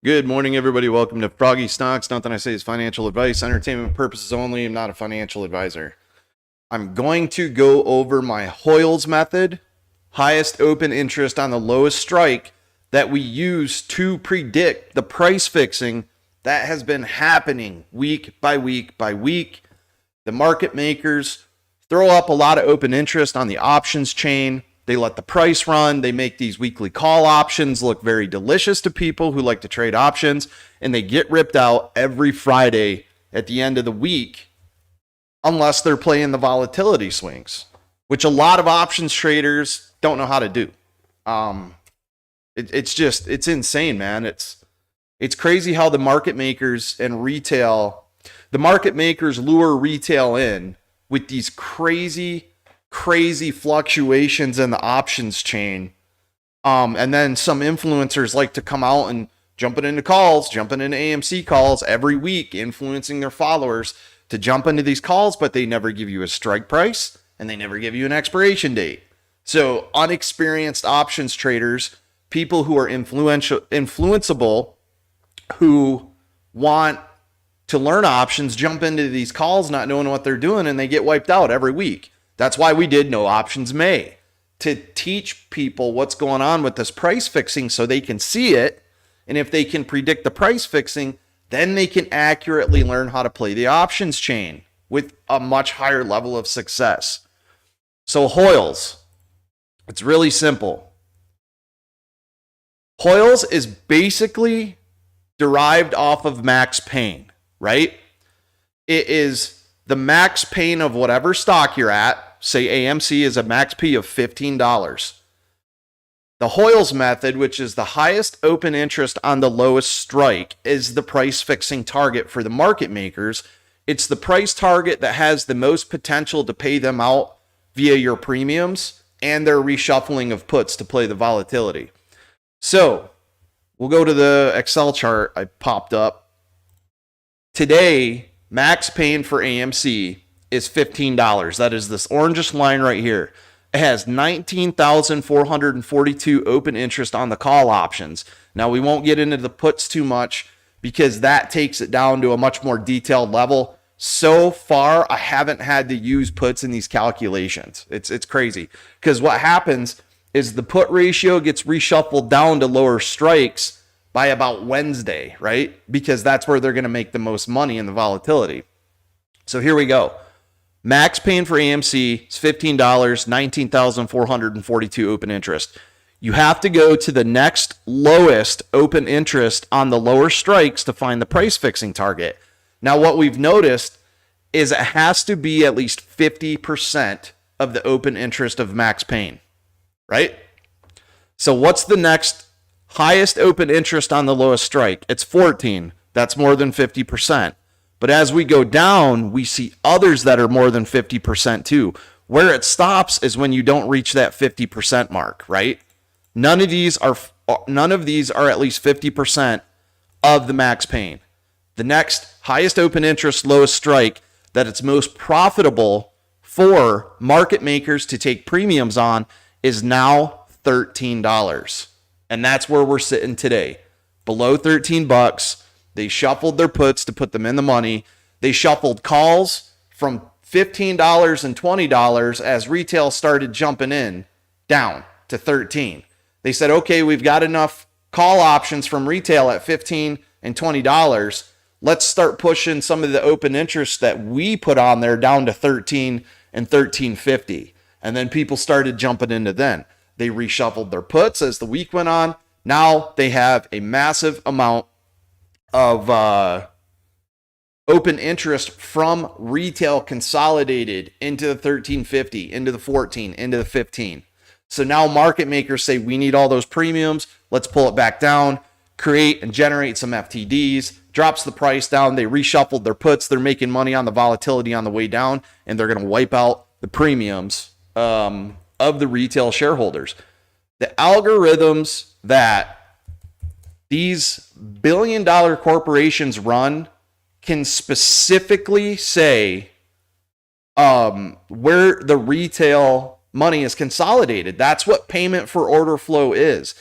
Good morning, everybody. Welcome to Froggy Stocks. Nothing I say is financial advice, entertainment purposes only. I'm not a financial advisor. I'm going to go over my HOILS method, highest open interest on the lowest strike, that we use to predict the price fixing that has been happening week by week by week. The market makers throw up a lot of open interest on the options chain. They let the price run. They make these weekly call options look very delicious to people who like to trade options, and they get ripped out every Friday at the end of the week unless they're playing the volatility swings, which a lot of options traders don't know how to do. It's insane, man. It's crazy how the market makers lure retail in with these crazy fluctuations in the options chain. And then some influencers like to come out and jumping into AMC calls every week, influencing their followers to jump into these calls, but they never give you a strike price and they never give you an expiration date. So unexperienced options traders, people who are influenceable, who want to learn options, jump into these calls not knowing what they're doing, and they get wiped out every week. That's why we did No Options May, to teach people what's going on with this price fixing so they can see it. And if they can predict the price fixing, then they can accurately learn how to play the options chain with a much higher level of success. So HOILS, it's really simple. HOILS is basically derived off of max pain, right? It is the max pain of whatever stock you're at. Say AMC is a max P of $15. The HOILS method, which is the highest open interest on the lowest strike, is the price fixing target for the market makers. It's the price target that has the most potential to pay them out via your premiums and their reshuffling of puts to play the volatility. So we'll go to the Excel chart I popped up. Today, max pain for AMC is $15. That is this orangish line right here. It has 19,442 open interest on the call options. Now, we won't get into the puts too much because that takes it down to a much more detailed level. So far, I haven't had to use puts in these calculations. It's crazy because what happens is the put ratio gets reshuffled down to lower strikes by about Wednesday, right? Because that's where they're going to make the most money in the volatility. So here we go. Max pain for AMC is $15, 19,442 open interest. You have to go to the next lowest open interest on the lower strikes to find the price fixing target. Now, what we've noticed is it has to be at least 50% of the open interest of max pain, right? So what's the next highest open interest on the lowest strike? It's 14. That's more than 50%. But as we go down, we see others that are more than 50% too. Where it stops is when you don't reach that 50% mark, right? None of these are at least 50% of the max pain. The next highest open interest, lowest strike that it's most profitable for market makers to take premiums on is now $13. And that's where we're sitting today. Below $13. They shuffled their puts to put them in the money. They shuffled calls from $15 and $20 as retail started jumping in down to $13. They said, okay, we've got enough call options from retail at $15 and $20. Let's start pushing some of the open interest that we put on there down to $13 and $13.50. And then people started jumping into then. They reshuffled their puts as the week went on. Now they have a massive amount of open interest from retail consolidated into the 1350, into the 14, into the 15. So now market makers say, we need all those premiums. Let's pull it back down, create and generate some FTDs, drops the price down. They reshuffled their puts. They're making money on the volatility on the way down, and they're going to wipe out the premiums of the retail shareholders. The algorithms that these billion-dollar corporations run can specifically say where the retail money is consolidated. That's what payment for order flow is.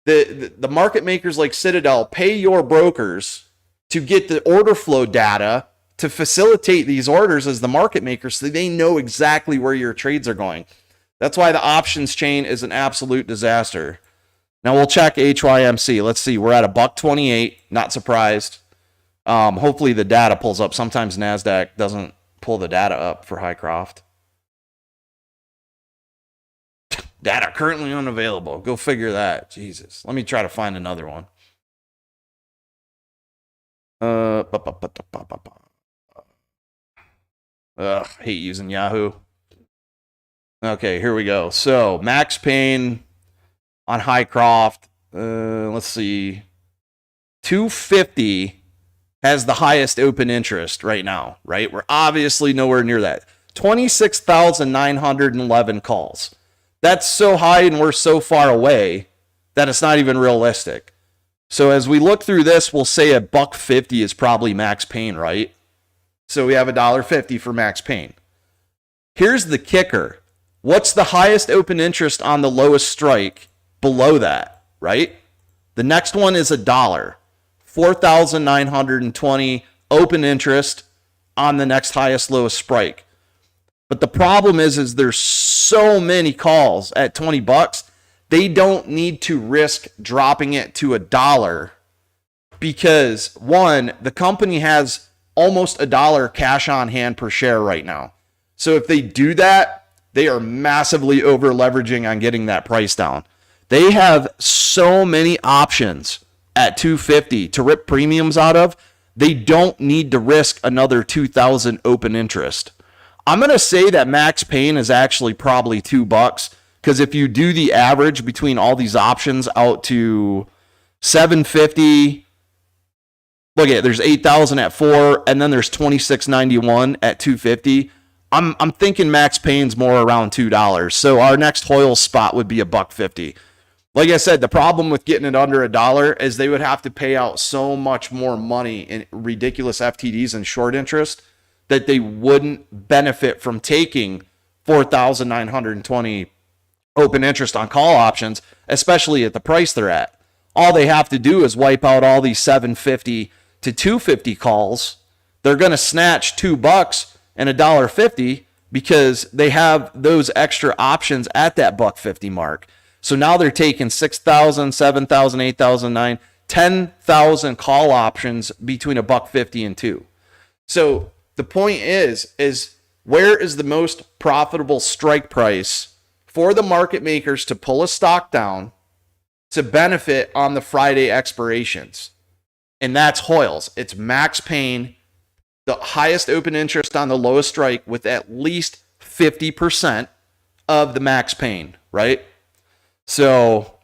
The market makers like Citadel pay your brokers to get the order flow data to facilitate these orders as the market makers so they know exactly where your trades are going. That's why the options chain is an absolute disaster. Now we'll check HYMC. Let's see. We're at $128. Not surprised. Hopefully the data pulls up. Sometimes NASDAQ doesn't pull the data up for Hycroft. Data currently unavailable. Go figure that. Jesus. Let me try to find another one. Hate using Yahoo. Okay, here we go. So Max Payne on Hycroft. Let's see. 250 has the highest open interest right now, right? We're obviously nowhere near that. 26,911 calls. That's so high and we're so far away that it's not even realistic. So as we look through this, we'll say $1.50 is probably Max Payne, right? So we have $1.50 for Max Payne. Here's the kicker. What's the highest open interest on the lowest strike below that, right? The next one is $1. 4,920 open interest on the next highest lowest strike. But the problem is there's so many calls at $20. They don't need to risk dropping it to $1 because one, the company has almost $1 cash on hand per share right now. So if they do that, they are massively over leveraging on getting that price down. They have so many options at 250 to rip premiums out of. They don't need to risk another 2,000 open interest. I'm going to say that Max Payne is actually probably $2 because if you do the average between all these options out to 750, look at it, there's 8,000 at 4 and then there's 2691 at 250. I'm thinking Max Payne's more around $2. So our next HOILS spot would be $1.50. Like I said, the problem with getting it under $1 is they would have to pay out so much more money in ridiculous FTDs and short interest that they wouldn't benefit from taking 4,920 open interest on call options, especially at the price they're at. All they have to do is wipe out all these 750 to 250 calls. They're going to snatch $2 and $1.50 because they have those extra options at that $1.50 mark. So now they're taking 6,000, 7,000, 8,000, 9,000, 10,000 call options between $1.50 and $2. So the point is where is the most profitable strike price for the market makers to pull a stock down to benefit on the Friday expirations? And that's HOILS. It's Max Payne, the highest open interest on the lowest strike with at least 50% of the Max Payne, right? So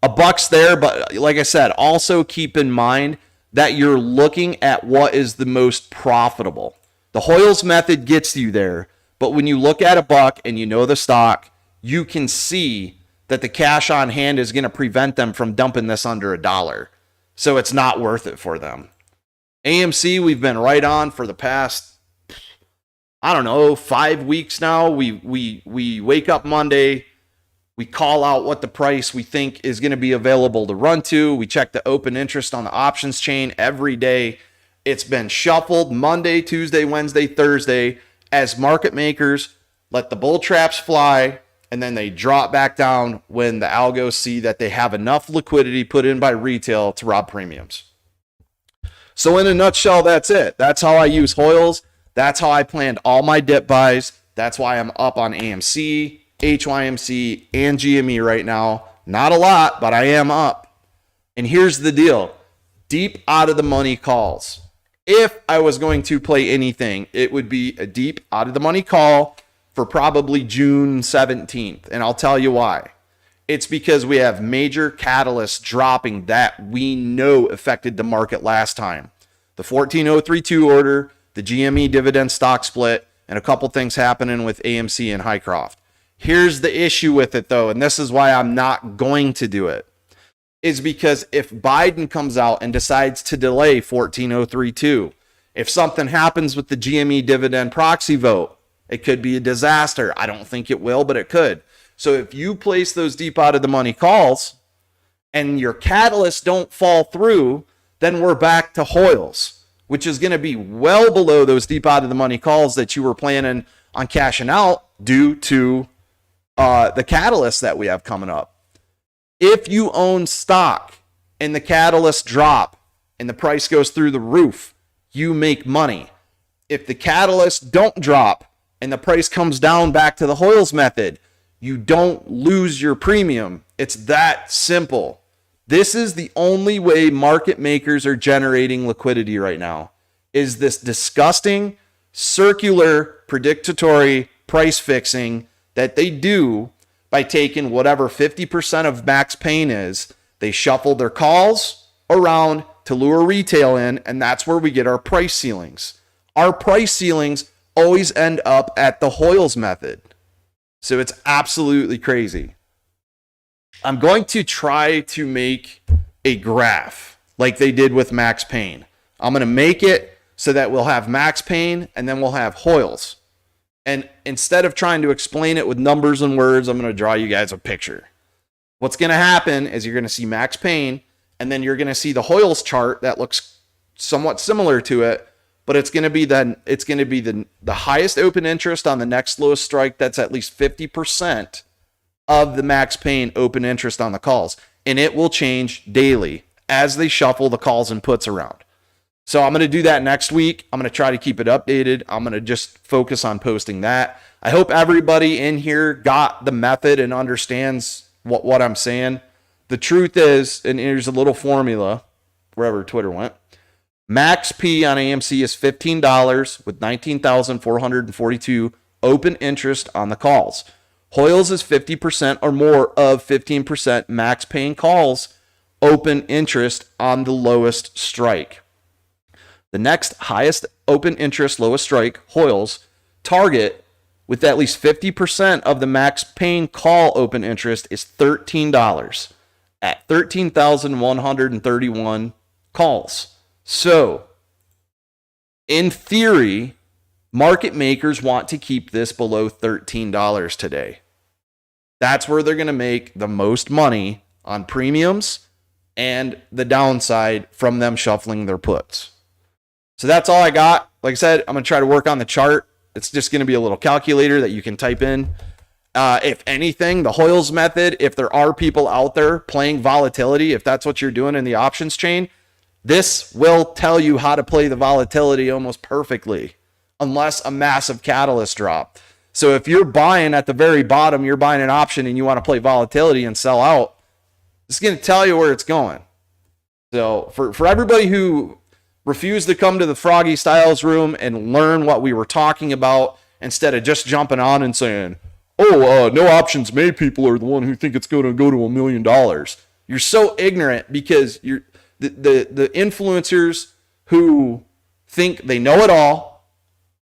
$1 there, but like I said, also keep in mind that you're looking at what is the most profitable. The HOILS method gets you there, but when you look at $1 and you know the stock, you can see that the cash on hand is going to prevent them from dumping this under $1. So it's not worth it for them. AMC, we've been right on for the past, 5 weeks now. We wake up Monday. We call out what the price we think is going to be available to run to. We check the open interest on the options chain every day. It's been shuffled Monday, Tuesday, Wednesday, Thursday as market makers let the bull traps fly, and then they drop back down when the algos see that they have enough liquidity put in by retail to rob premiums. So in a nutshell, that's it. That's how I use HOILS. That's how I planned all my dip buys. That's why I'm up on AMC, HYMC, and GME right now. Not a lot, but I am up. And here's the deal. Deep out of the money calls. If I was going to play anything, it would be a deep out of the money call for probably June 17th. And I'll tell you why. It's because we have major catalysts dropping that we know affected the market last time. The 14032 order, the GME dividend stock split, and a couple things happening with AMC and Hycroft. Here's the issue with it, though, and this is why I'm not going to do it, is because if Biden comes out and decides to delay 14032, if something happens with the GME dividend proxy vote, it could be a disaster. I don't think it will, but it could. So if you place those deep out of the money calls, and your catalysts don't fall through, then we're back to HOILS, which is going to be well below those deep out of the money calls that you were planning on cashing out due to the catalysts that we have coming up. If you own stock and the catalysts drop and the price goes through the roof, you make money. If the catalysts don't drop and the price comes down back to the HOILS method, you don't lose your premium. It's that simple. This is the only way market makers are generating liquidity right now, is this disgusting circular predictory price fixing that they do by taking whatever 50% of max pain is. They shuffle their calls around to lure retail in, and that's where we get our price ceilings. Our price ceilings always end up at the HOILS method. So it's absolutely crazy. I'm going to try to make a graph like they did with max pain. I'm going to make it so that we'll have max pain and then we'll have HOILS. And instead of trying to explain it with numbers and words, I'm going to draw you guys a picture. What's going to happen is you're going to see max pain, and then you're going to see the HOILS chart that looks somewhat similar to it, but it's going to be the highest open interest on the next lowest strike that's at least 50% of the max pain open interest on the calls. And it will change daily as they shuffle the calls and puts around. So I'm going to do that next week. I'm going to try to keep it updated. I'm going to just focus on posting that. I hope everybody in here got the method and understands what I'm saying. The truth is, and here's a little formula, wherever Twitter went. Max P on AMC is $15 with 19,442 open interest on the calls. HOILS is 50% or more of 15% max pain calls open interest on the lowest strike. The next highest open interest lowest strike, HOILS, target with at least 50% of the max pain call open interest is $13 at 13,131 calls. So, in theory, market makers want to keep this below $13 today. That's where they're going to make the most money on premiums and the downside from them shuffling their puts. So that's all I got. Like I said, I'm going to try to work on the chart. It's just going to be a little calculator that you can type in. If anything, the HOILS method, if there are people out there playing volatility, if that's what you're doing in the options chain, this will tell you how to play the volatility almost perfectly, unless a massive catalyst drop. So if you're buying at the very bottom, you're buying an option and you want to play volatility and sell out, it's going to tell you where it's going. So for everybody who refused to come to the Froggy Styles room and learn what we were talking about, instead of just jumping on and saying, no options made people are the one who think it's going to go to $1 million. You're so ignorant because you're the influencers who think they know it all,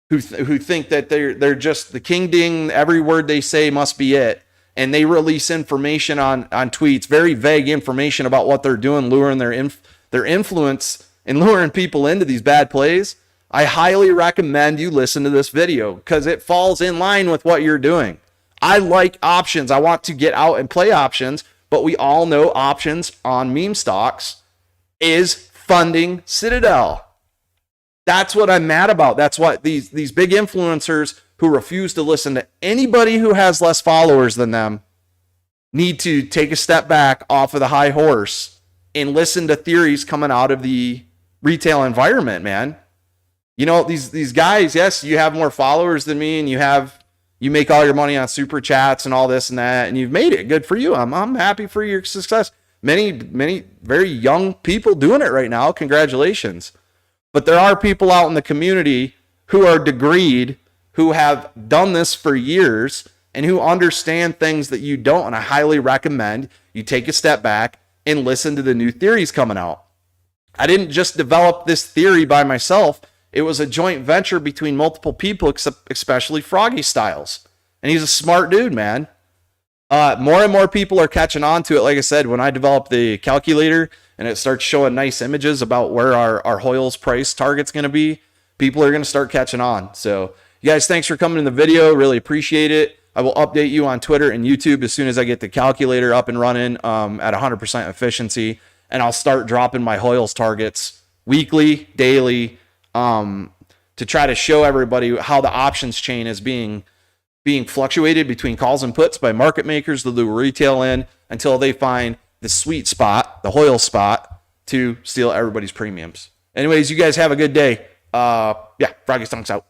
who think that they're just the king ding, every word they say must be it, and they release information on tweets, very vague information about what they're doing, luring their influence and luring people into these bad plays. I highly recommend you listen to this video because it falls in line with what you're doing. I like options. I want to get out and play options, but we all know options on meme stocks is funding Citadel. That's what I'm mad about. That's what these big influencers who refuse to listen to anybody who has less followers than them need to take a step back off of the high horse and listen to theories coming out of the retail environment, man. You know, these guys, yes, you have more followers than me and you make all your money on super chats and all this and that, and you've made it. Good for you. I'm happy for your success. Many very young people doing it right now. Congratulations. But there are people out in the community who are degreed, who have done this for years, and who understand things that you don't. And I highly recommend you take a step back and listen to the new theories coming out. I didn't just develop this theory by myself. It was a joint venture between multiple people, especially Froggy Styles. And he's a smart dude, man. More and more people are catching on to it. Like I said, when I developed the calculator and it starts showing nice images about where our HOILS price target's going to be, people are going to start catching on. So you guys, thanks for coming in the video. Really appreciate it. I will update you on Twitter and YouTube as soon as I get the calculator up and running at 100% efficiency. And I'll start dropping my HOILS targets weekly, daily, to try to show everybody how the options chain is being fluctuated between calls and puts by market makers to lure retail in until they find the sweet spot, the HOILS spot, to steal everybody's premiums. Anyways, you guys have a good day. Yeah, Froggy Stunks out.